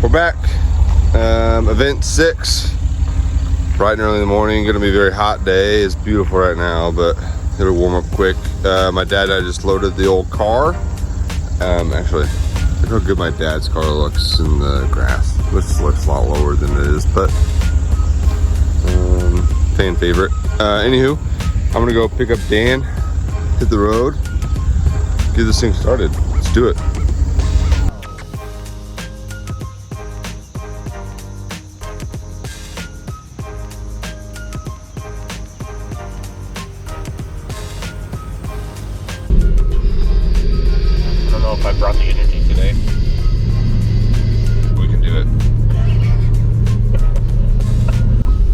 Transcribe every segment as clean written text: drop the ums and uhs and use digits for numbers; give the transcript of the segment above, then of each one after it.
We're back. Event 6. Bright and early in the morning. Gonna be a very hot day. It's beautiful right now, but it'll warm up quick. My dad and I just loaded the old car. Actually, look how good my dad's car looks in the grass. This looks a lot lower than it is, but fan favorite. Anywho, I'm gonna go pick up Dan, hit the road, get this thing started. Let's do it. I don't know if I brought the energy today. We can do it.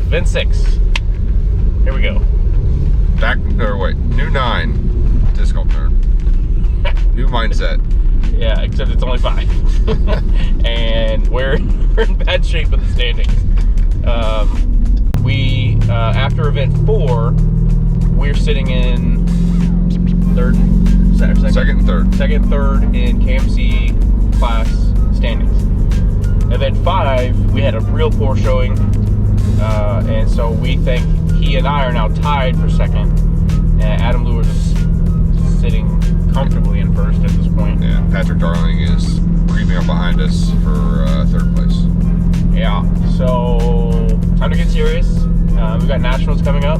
Event 6. Here we go. Back, or wait, new 9 disc golf nerd. New mindset. Yeah, except it's only 5. And we're in bad shape with the standings. After event 4, we're sitting in third, Second and third. Second, third in KMC class standings. Event 5, we had a real poor showing, and so we think he and I are now tied for second. And Adam Lewis is sitting comfortably in first at this point. Yeah, Patrick Darling is creeping up behind us for third place. Yeah, so time to get serious. We've got nationals coming up.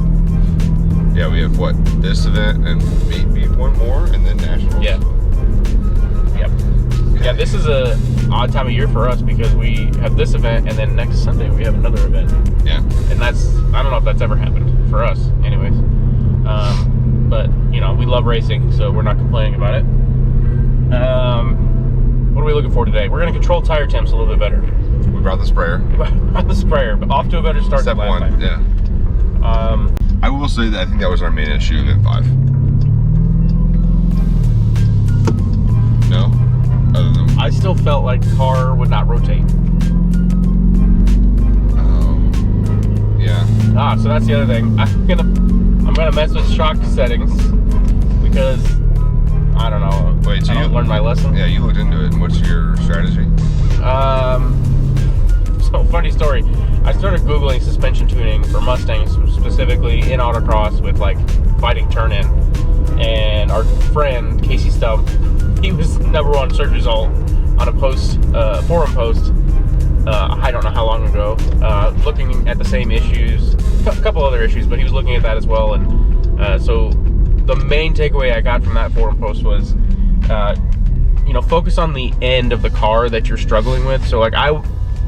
Yeah, we have what? This event and maybe one more, and then nationals. Yeah. Yep. Yeah, this is a odd time of year for us because we have this event, and then next Sunday we have another event. Yeah. And I don't know if that's ever happened for us, anyways. But you know, we love racing, so we're not complaining about it. What are we looking for today? We're going to control tire temps a little bit better. We brought the sprayer. The sprayer, but off to a better start Step than last 1, time. Yeah. I will say that I think that was our main issue in event 5. No? Other than... I still felt like the car would not rotate. Yeah. So that's the other thing. I'm gonna mess with shock settings because I don't know. Wait, so I don't learn my lesson. Yeah, you looked into it. And what's your strategy? So funny story. I started Googling suspension tuning for Mustangs, specifically in autocross with like fighting turn in. And our friend Casey Stump, he was #1 search result on a post, forum post. I don't know how long ago, looking at the same issues, a couple other issues, but he was looking at that as well. And so the main takeaway I got from that forum post was, focus on the end of the car that you're struggling with. So like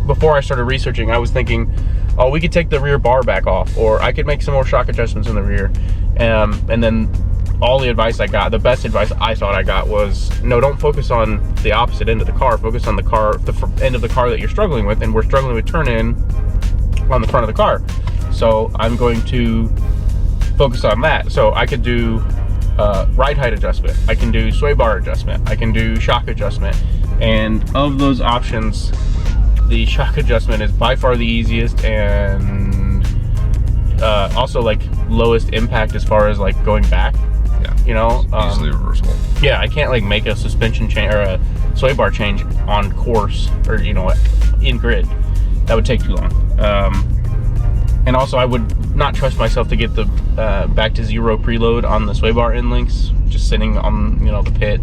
before I started researching, I was thinking, oh, we could take the rear bar back off, or I could make some more shock adjustments in the rear. And then all the advice I got, the best advice I thought I got was, no, don't focus on the opposite end of the car. Focus on the end of the car that you're struggling with, and we're struggling with turn in on the front of the car. So I'm going to focus on that. So I could do ride height adjustment. I can do sway bar adjustment. I can do shock adjustment. And of those options, the shock adjustment is by far the easiest and also like lowest impact as far as like going back. Yeah. Easily reversible. Yeah, I can't like make a suspension change or a sway bar change on course or in grid. That would take too long. And also I would not trust myself to get the back to zero preload on the sway bar end links just sitting on the pit.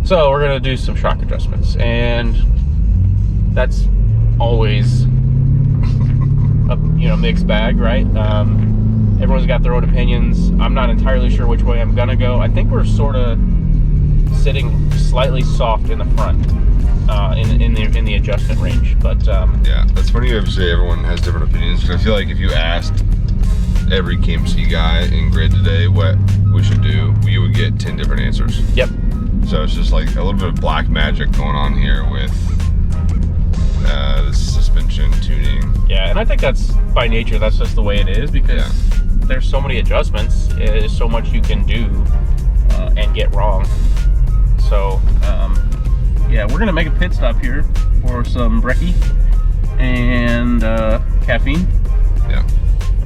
So we're gonna do some shock adjustments, and that's always a mixed bag, right? Everyone's got their own opinions. I'm not entirely sure which way I'm gonna go. I think we're sort of sitting slightly soft in the front, in the adjustment range. But yeah, that's funny you have to say everyone has different opinions, because I feel like if you asked every KMC guy in grid today what we should do, you would get 10 different answers. Yep. So it's just like a little bit of black magic going on here with the suspension tuning. Yeah, and I think that's by nature. That's just the way it is, because there's so many adjustments. There's so much you can do and get wrong. So yeah, we're gonna make a pit stop here for some brekkie and caffeine. Yeah.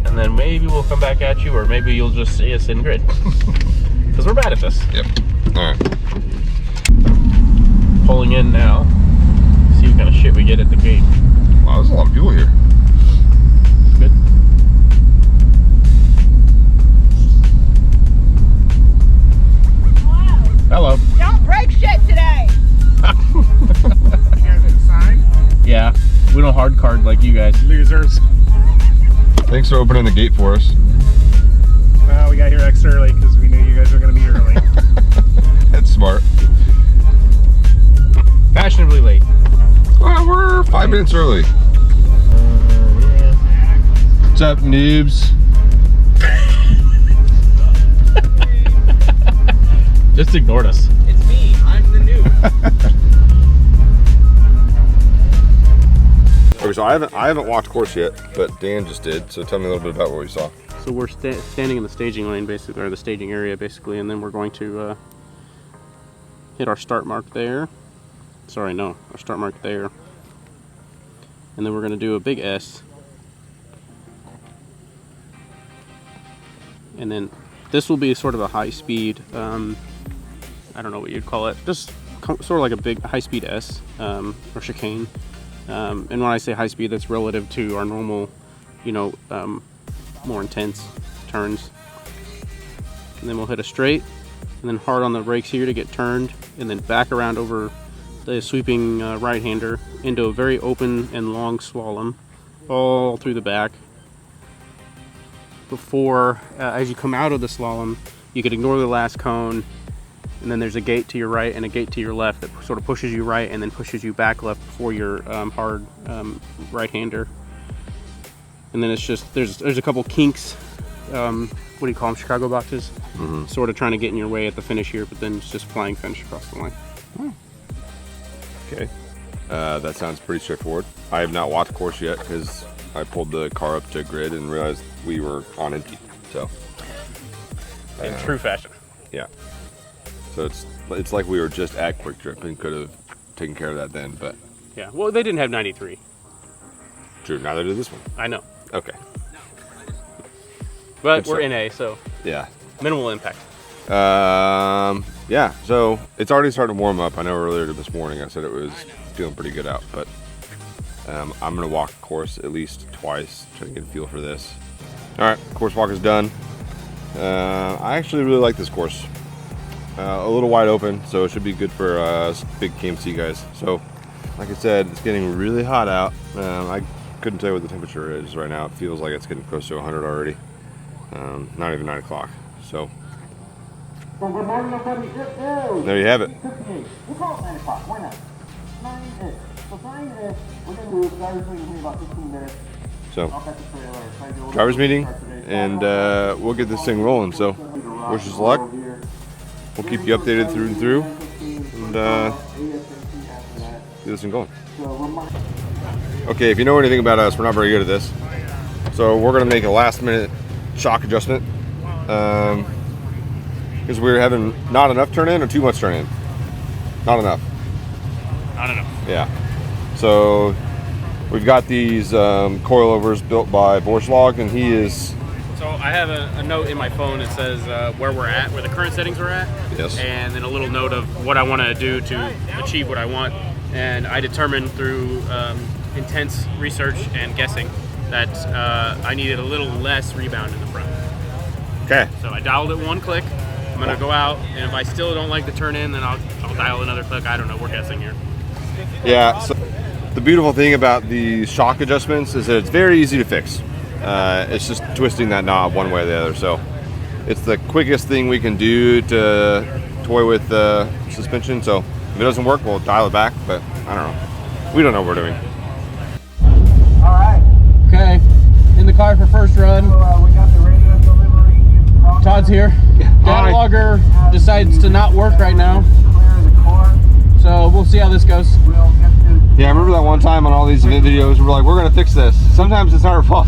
And then maybe we'll come back at you, or maybe you'll just see us in grid. Because we're bad at this. Yep. Alright. Pulling in now. See what kind of shit we we get at the gate. Wow, there's a lot of people here. Good. Hello. Don't break shit today. You guys have a sign? Yeah, we don't hard card like you guys. Losers. Thanks for opening the gate for us. Well, we got here extra early because we knew you guys were going to be early. That's smart. Fashionably late. Well, we're 5 minutes early. Yeah. What's up, noobs? Just ignored us. It's me. I'm the noob. Okay, so I haven't walked course yet, but Dan just did. So tell me a little bit about what we saw. So we're standing in the staging lane, basically, or the staging area, basically, and then we're going to hit our start mark there. Sorry, no, our start mark there. And then we're going to do a big S. And then this will be sort of a high speed, I don't know what you'd call it, just sort of like a big high speed S or chicane. And when I say high speed, that's relative to our normal, you know, more intense turns. And then we'll hit a straight and then hard on the brakes here to get turned, and then back around over the sweeping right-hander into a very open and long slalom all through the back. Before, as you come out of the slalom, you could ignore the last cone, and then there's a gate to your right and a gate to your left that sort of pushes you right and then pushes you back left before your hard right-hander. And then it's just, there's a couple kinks, what do you call them, Chicago boxes? Mm-hmm. Sort of trying to get in your way at the finish here, but then it's just flying finish across the line. Okay. That sounds pretty straightforward. I have not watched course yet because I pulled the car up to grid and realized we were on empty. So. In true fashion. Yeah. So it's like we were just at Quick Trip and could have taken care of that then, but. Yeah. Well, they didn't have 93. True. Neither did this one. I know. Okay. But Good we're stuff. NA, so Yeah. minimal impact. Yeah. So it's already starting to warm up. I know earlier this morning I said it was feeling pretty good out, but I'm gonna walk the course at least twice, try to get a feel for this. All right, course walk is done. I actually really like this course. A little wide open, so it should be good for us big KMC guys. So, like I said, it's getting really hot out. I couldn't tell you what the temperature is right now. It feels like it's getting close to 100 already. Not even 9 o'clock. So, there you have it. We'll call it 9 o'clock. Why not? 9-ish. So 9-ish, we're going to do driver's meeting in about 15 minutes. So, I'll catch the trailer. Try to do a little driver's bit meeting, of today. and we'll get this thing rolling. So, wish us luck. We'll keep you updated through and through, and get this thing going. Okay, if you know anything about us, we're not very good at this. So we're gonna make a last-minute shock adjustment because we're having not enough turn in or too much turn in. Not enough. Not enough. Yeah. So we've got these coilovers built by Borschlag, and he is. So I have a note in my phone that says where we're at, where the current settings are at. Yes. And then a little note of what I want to do to achieve what I want. And I determined through intense research and guessing that I needed a little less rebound in the front. Okay. So I dialed it one click. I'm gonna go out, and if I still don't like the turn in, then I'll dial another click. I don't know. We're guessing here. Yeah. So the beautiful thing about the shock adjustments is that it's very easy to fix. It's just twisting that knob one way or the other. So it's the quickest thing we can do to toy with the suspension. So if it doesn't work, we'll dial it back. But I don't know. We don't know what we're doing. All right. Okay, in the car for first run. So we got the radio delivery in progress. Todd's here. Data logger decides to not work right now, Clear the core. so we'll see how this goes. We'll get to. Yeah, I remember that one time on all these event videos, we're like, we're gonna fix this. Sometimes it's not our fault.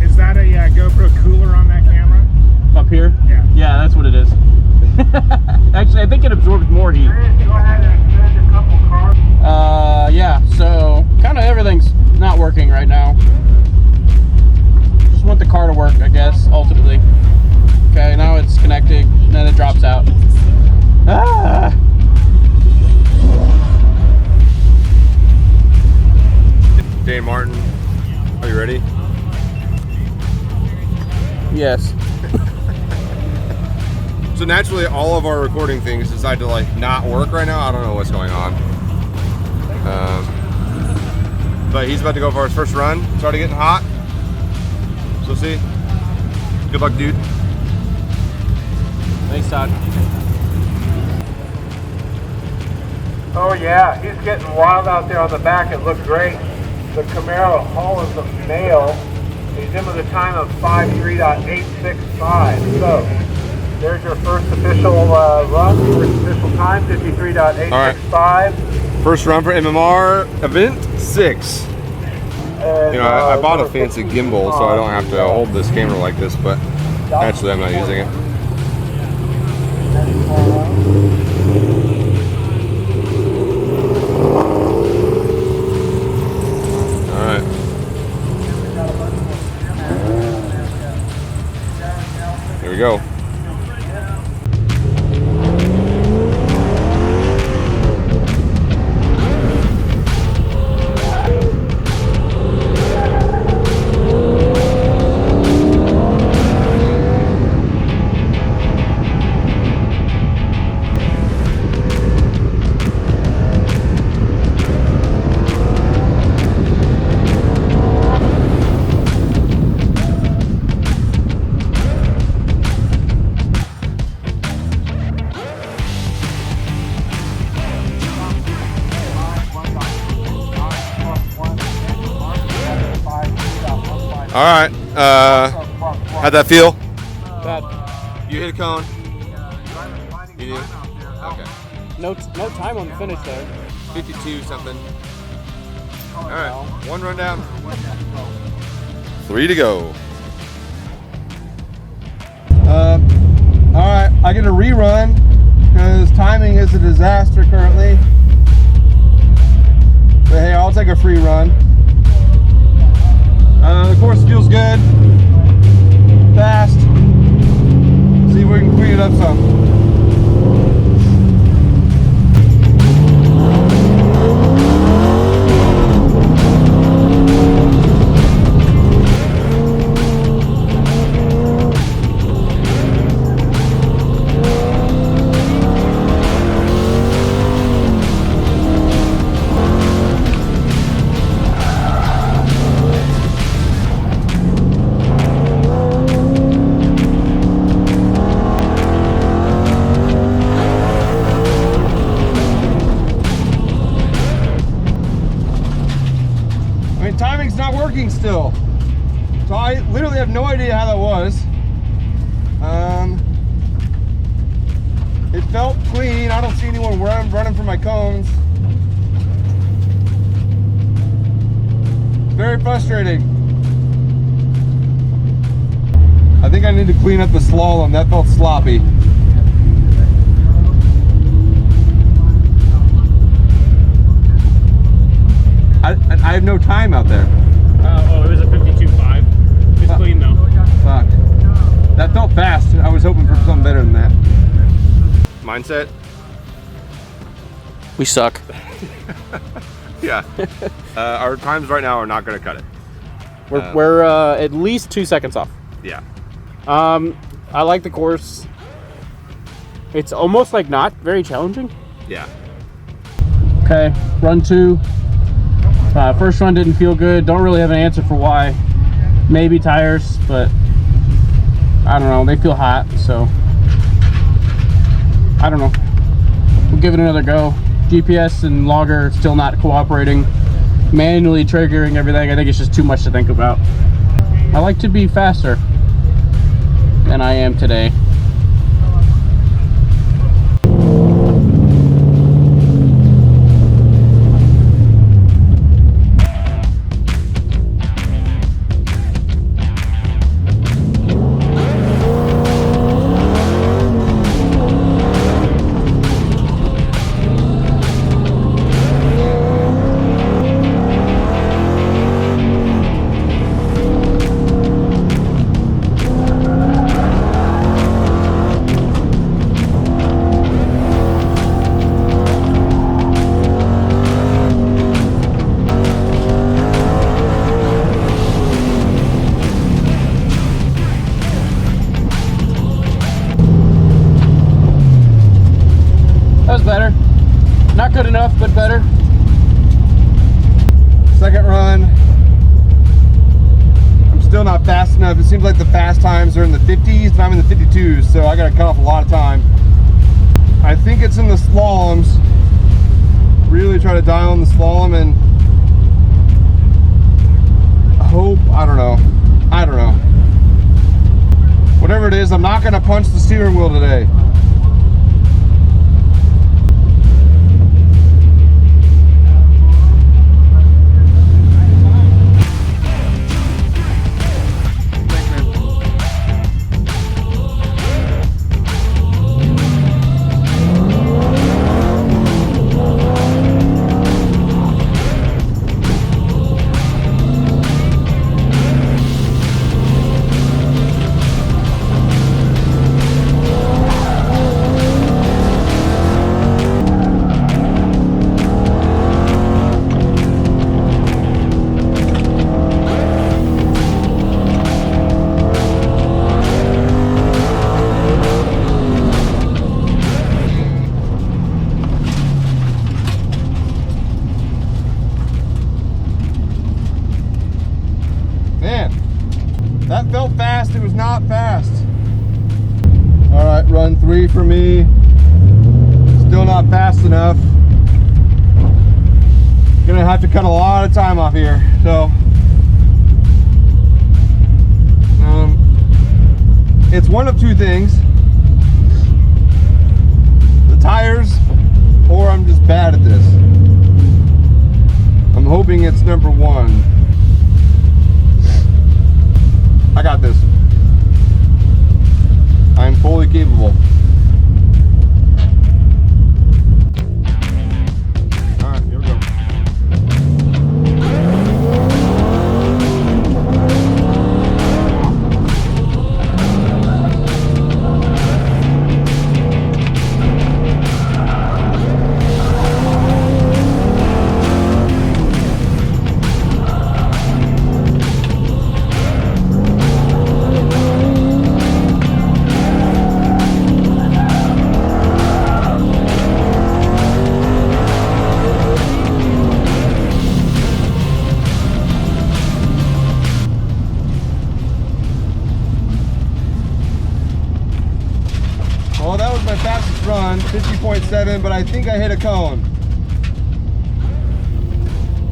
Is that a GoPro cooler on that camera? Up here? Yeah. Yeah, that's what it is. Actually, I think it absorbs more heat. Go ahead and extend a couple cars. Yeah, so kind of everything's not working right now. Just want the car to work, I guess, ultimately. Okay, now it's connected, and then it drops out. Ah! Hey Martin, are you ready? Yes. So naturally, all of our recording things decide to like not work right now. I don't know what's going on. But he's about to go for his first run. It's already getting hot. So see. Good luck, dude. Thanks, Todd. Oh yeah, he's getting wild out there on the back. It looked great. The Camaro Hall is the male. He's in with a time of 53.865. So there's your first official run. First official time, 53.865. First run for MMR event 6. And, You know, I bought a fancy gimbal so I don't have to hold this camera like this, but actually I'm not using it. Alright. Here we go. All right. How'd that feel? Bad. You hit a cone. You did. Okay. No time on the finish there. 52 something. All right. One run down. 3 to go. All right. I get a rerun because timing is a disaster currently. But hey, I'll take a free run. The course feels good, fast. See if we can clean it up some. Timing's not working still. So I literally have no idea how that was. It felt clean. I don't see anyone where I'm running for my cones. Very frustrating. I think I need to clean up the slalom. That felt sloppy. I have no time out there. Oh, it was a 52.5. It's clean though. Fuck. That felt fast. I was hoping for something better than that. Mindset? We suck. Yeah. Our times right now are not going to cut it. We're at least 2 seconds off. Yeah. I like the course. It's almost like not very challenging. Yeah. Okay, run 2. First run didn't feel good. Don't really have an answer for why. Maybe tires, but I don't know. They feel hot, so I don't know. We'll give it another go. GPS and logger are still not cooperating. Manually triggering everything. I think it's just too much to think about. I like to be faster than I am today. good enough, but better. Second run. I'm still not fast enough. It seems like the fast times are in the 50s and I'm in the 52s, so I gotta cut off a lot of time. I think it's in the slaloms. Really try to dial in the slalom and hope, I don't know. Whatever it is, I'm not gonna punch the steering wheel today. That felt fast, it was not fast. All right, run 3 for me. Still not fast enough. Gonna have to cut a lot of time off here, so. It's one of two things. The tires, or I'm just bad at this. I'm hoping it's number 1. I got this. I'm fully capable. All right, here we go. Well, that was my fastest run, 50.7, but I think I hit a cone.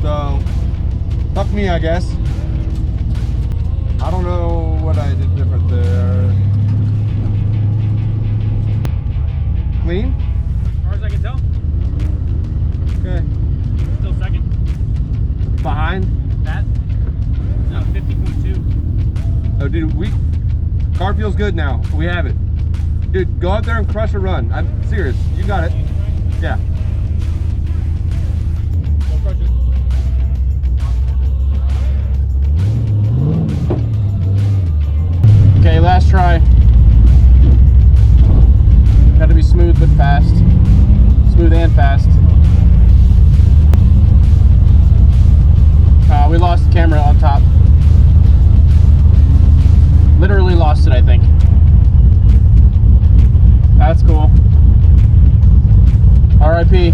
So, fuck me, I guess. I don't know what I did different there. Clean? As far as I can tell. Okay. Still second. Behind? That? No, 50.2. Oh, dude, car feels good now. We have it. Dude, go out there and crush a run. I'm serious. You got it. Yeah. Go crush it. Okay, last try. Got to be smooth but fast. Smooth and fast. We lost the camera on top. Literally lost it, I think. That's cool. R.I.P.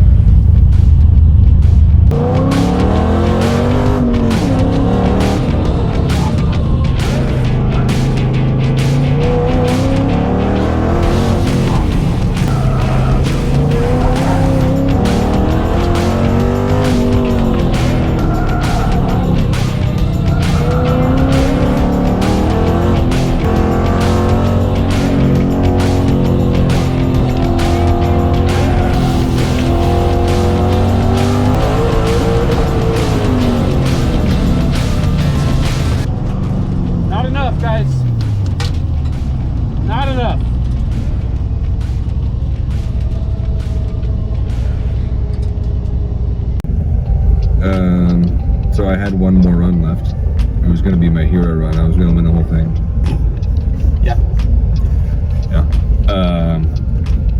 Guys, not enough. So I had one more run left. It was going to be my hero run. I was going to win the whole thing. Yeah.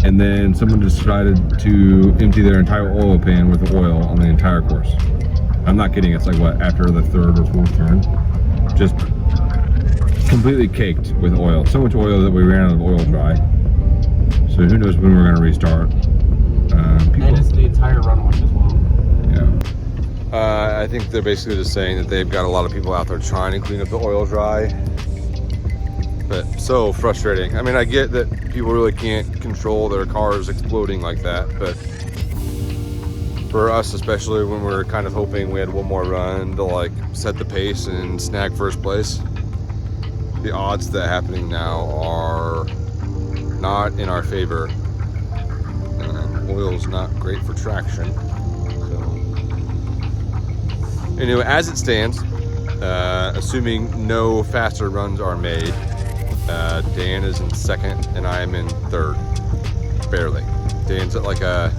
And then someone decided to empty their entire oil pan with oil on the entire course. I'm not kidding. It's like what, after the 3rd or 4th turn, just completely caked with oil. So much oil that we ran out of oil dry. So who knows when we're going to restart. And it's the entire run watch as well. Yeah. I think they're basically just saying that they've got a lot of people out there trying to clean up the oil dry. But so frustrating. I mean, I get that people really can't control their cars exploding like that, but for us, especially when we're kind of hoping we had one more run to like set the pace and snag first place, the odds of that happening now are not in our favor. Oil's not great for traction. So anyway, as it stands, assuming no faster runs are made, Dan is in second and I am in third, barely. Dan's at like a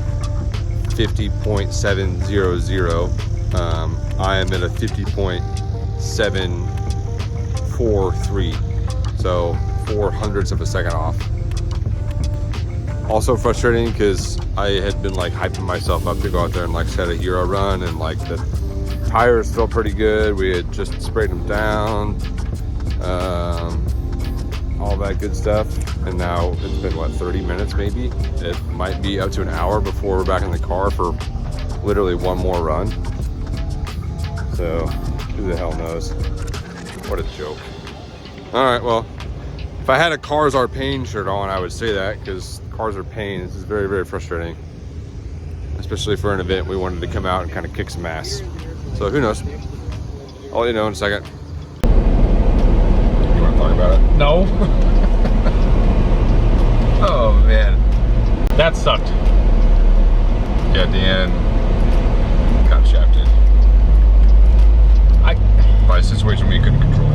50.700. I am at a 50.743, so 0.04 of a second off. Also frustrating because I had been like hyping myself up to go out there and like set a hero run, and like the tires felt pretty good. We had just sprayed them down, all that good stuff. And now it's been what, 30 minutes maybe? It might be up to an hour before we're back in the car for literally one more run. So who the hell knows? What a joke. All right, well, if I had a Cars Are Pain shirt on, I would say that, because cars are pain. This is very, very frustrating, especially for an event we wanted to come out and kind of kick some ass. So who knows? I'll let you know in a second. You want to talk about it? No. Oh man, That sucked. yeah, Dan got shafted by a situation we couldn't control.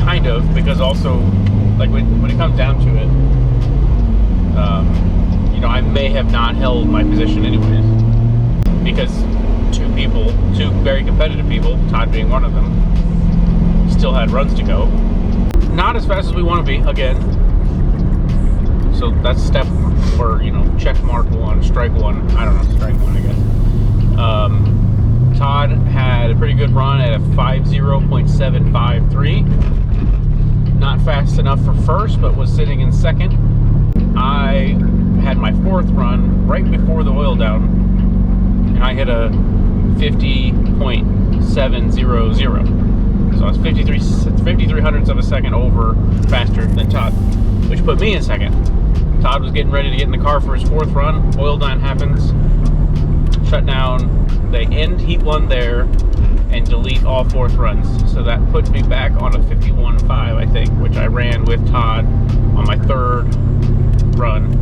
Kind of, because also, like when it comes down to it, you know, I may have not held my position anyways, because two very competitive people, Todd being one of them, still had runs to go. Not as fast as we want to be, again. So that's step, or, you know, check mark one, strike one. I don't know, strike one, I guess. Todd had a pretty good run at a 50.753. Not fast enough for first, but was sitting in second. I had my fourth run right before the oil down, and I hit a 50.700. So I was 53 hundredths of a second over faster than Todd, which put me in second. Todd was getting ready to get in the car for his fourth run. Oil down happens. Shut down. They end heat one there and delete all fourth runs. So that puts me back on a 51.5, I think, which I ran with Todd on my third run.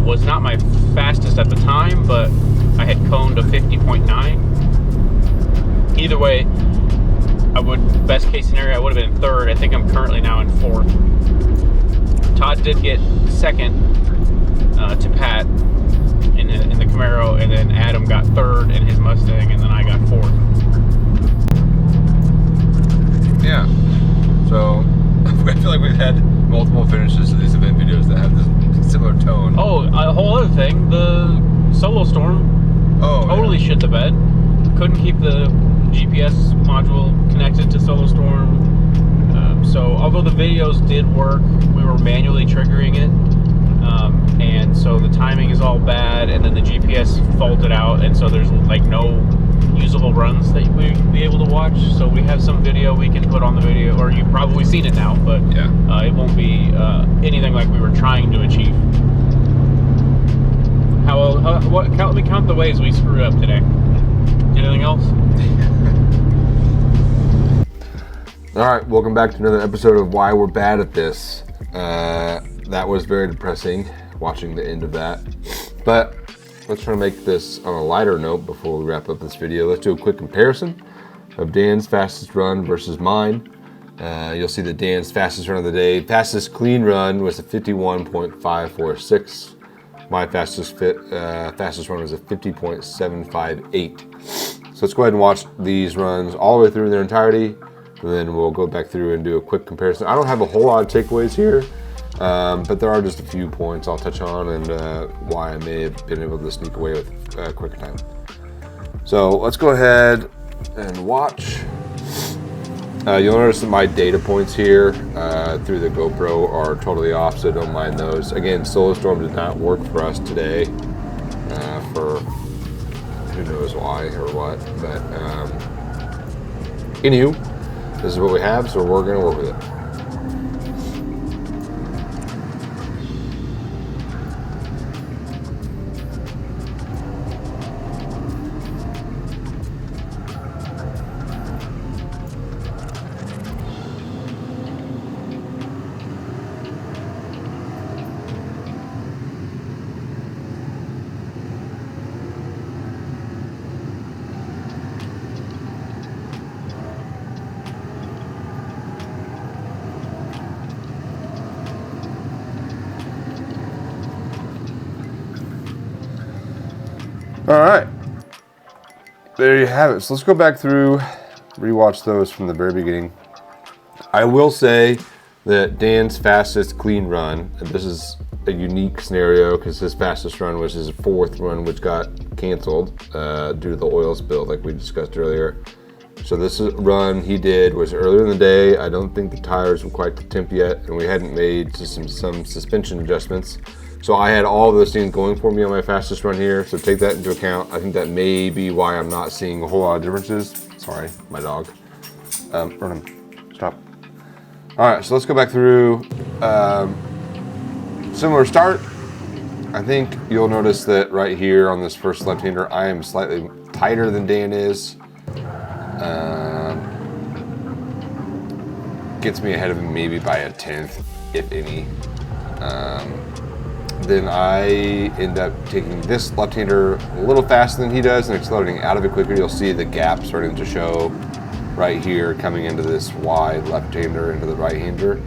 Was not my fastest at the time, but I had coned a 50.9. Either way, best case scenario, I would have been in third. I think I'm currently now in fourth. Todd did get second to Pat in the Camaro, and then Adam got third in his Mustang, and then I got fourth. Yeah. So I feel like we've had multiple finishes to these event videos that have this similar tone. Oh, a whole other thing, the Solo Storm totally shit the bed. Couldn't keep the GPS module connected to Solo Storm. So although the videos did work, we were manually triggering it. And so the timing is all bad, and then the GPS faulted out, and so there's like no usable runs that we'd be able to watch. So we have some video we can put on the video, or you've probably seen it now, but yeah, it won't be anything like we were trying to achieve. Let me count the ways we screwed up today. Anything else? All right, welcome back to another episode of Why We're Bad at This. That was very depressing, watching the end of that. But let's try to make this on a lighter note before we wrap up this video. Let's do a quick comparison of Dan's fastest run versus mine. You'll see that Dan's fastest run of the day, fastest clean run, was a 51.546. My fastest run was a 50.758. So let's go ahead and watch these runs all the way through in their entirety, and then we'll go back through and do a quick comparison. I don't have a whole lot of takeaways here, but there are just a few points I'll touch on, and why I may have been able to sneak away with quicker time. So let's go ahead and watch. You'll notice that my data points here through the GoPro are totally off, so don't mind those. Again, Solo Storm did not work for us today. for who knows why or what. But anywho, this is what we have, so we're gonna work with it. All right, there you have it. So let's go back through, rewatch those from the very beginning. I will say that Dan's fastest clean run, and this is a unique scenario because his fastest run was his fourth run, which got canceled due to the oil spill like we discussed earlier. So this run he did was earlier in the day. I don't think the tires were quite to temp yet, and we hadn't made some suspension adjustments. So I had all those things going for me on my fastest run here, so take that into account. I think that may be why I'm not seeing a whole lot of differences. Sorry, my dog. Vernon, stop. All right, so let's go back through. Similar start. I think you'll notice that right here on this first left-hander, I am slightly tighter than Dan is. Gets me ahead of him maybe by a 10th, if any. Then I end up taking this left-hander a little faster than he does and accelerating out of it quicker. You'll see the gap starting to show right here coming into this wide left-hander into the right-hander.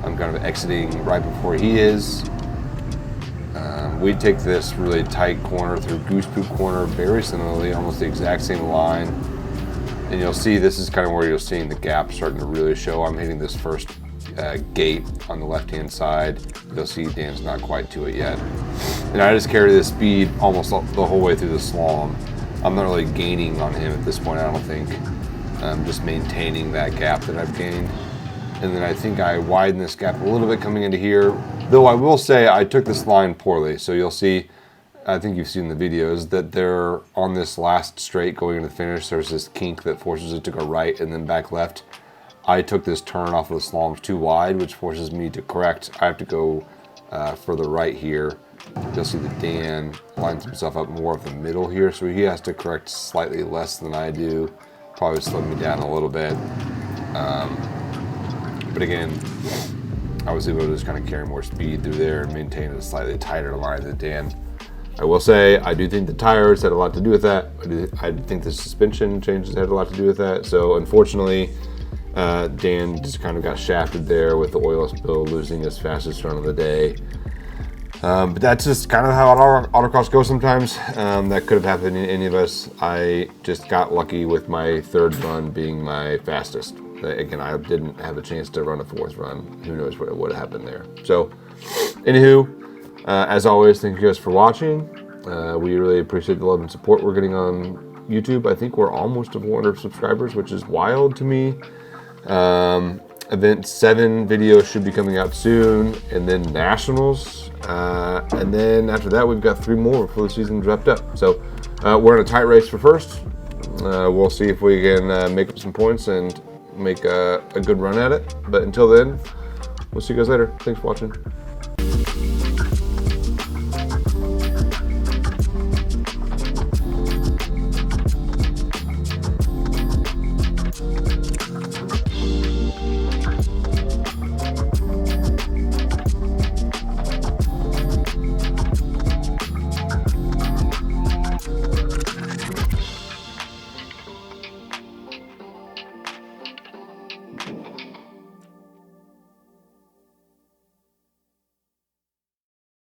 I'm kind of exiting right before he is. We take this really tight corner through Goose Poop corner very similarly, almost the exact same line. And you'll see this is kind of where you're seeing the gap starting to really show. I'm hitting this first gate on the left-hand side. You'll see Dan's not quite to it yet. And I just carry this speed almost the whole way through the slalom. I'm not really gaining on him at this point, I don't think. I'm just maintaining that gap that I've gained. And then I think I widen this gap a little bit coming into here. Though I will say I took this line poorly. So you'll see, I think you've seen the videos, that they're on this last straight going into the finish. There's this kink that forces it to go right and then back left. I took this turn off of the slaloms too wide, which forces me to correct. I have to go further right here. You'll see that Dan lines himself up more of the middle here, so he has to correct slightly less than I do. Probably slow me down a little bit. But again, I was able to just kind of carry more speed through there and maintain a slightly tighter line than Dan. I will say, I do think the tires had a lot to do with that. I think the suspension changes had a lot to do with that. So unfortunately, Dan just kind of got shafted there with the oil spill, losing his fastest run of the day. But that's just kind of how autocross goes sometimes. That could have happened to any of us. I just got lucky with my third run being my fastest. Again, I didn't have a chance to run a fourth run. Who knows what would have happened there. So, anywho, as always, thank you guys for watching. We really appreciate the love and support we're getting on YouTube. I think we're almost to 400 subscribers, which is wild to me. Event 7 video should be coming out soon, and then Nationals. And then after that, we've got 3 more before the season's wrapped up. So we're in a tight race for first. We'll see if we can make up some points and make a good run at it. But until then, we'll see you guys later. Thanks for watching.